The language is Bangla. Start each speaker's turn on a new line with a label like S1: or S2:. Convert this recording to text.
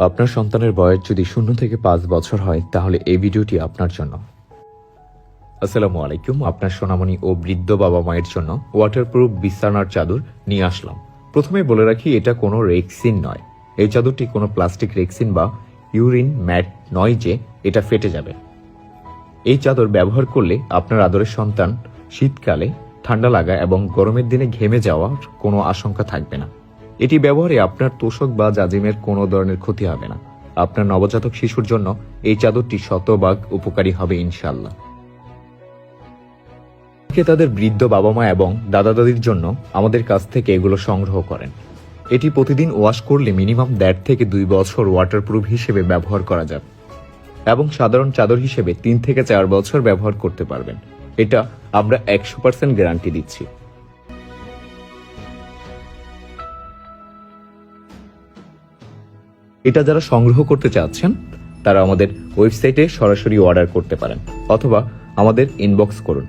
S1: আপনার সন্তানের বয়স যদি 0 থেকে 5 বছর হয় তাহলে এই ভিডিওটি আপনার জন্য। আসসালামু আলাইকুম। আপনার সোনামণি ও বৃদ্ধ বাবা মায়ের জন্য ওয়াটারপ্রুফ বিছানার চাদর নিয়ে আসলাম। প্রথমে বলে রাখি, এটা কোনো রেক্সিন নয়। এই চাদরটি কোনো প্লাস্টিক রেক্সিন বা ইউরিন ম্যাট নয় যে এটা ফেটে যাবে। এই চাদর ব্যবহার করলে আপনার আদরের সন্তান শীতকালে ঠান্ডা লাগা এবং গরমের দিনে ঘেমে যাওয়ার কোনো আশঙ্কা থাকবে না। এটি ব্যবহারে আপনার তোষক বা জাজিমের কোনো ধরনের ক্ষতি হবে না। আপনার নবজাতক শিশুর জন্য এই চাদরটি শতভাগ উপকারী হবে ইনশাআল্লাহ। তাদের বৃদ্ধ বাবা মা এবং দাদা দাদির জন্য আমাদের কাছ থেকে এগুলো সংগ্রহ করেন। এটি প্রতিদিন ওয়াশ করলে মিনিমাম 1.5 থেকে 2 বছর ওয়াটারপ্রুফ হিসেবে ব্যবহার করা যাবে এবং সাধারণ চাদর হিসেবে 3 থেকে 4 বছর ব্যবহার করতে পারবেন। এটা আমরা 100% গ্যারান্টি দিচ্ছি। এটা যারা সংগ্রহ করতে চাচ্ছেন তারা আমাদের ওয়েবসাইটে সরাসরি অর্ডার করতে পারেন অথবা আমাদের ইনবক্স করুন।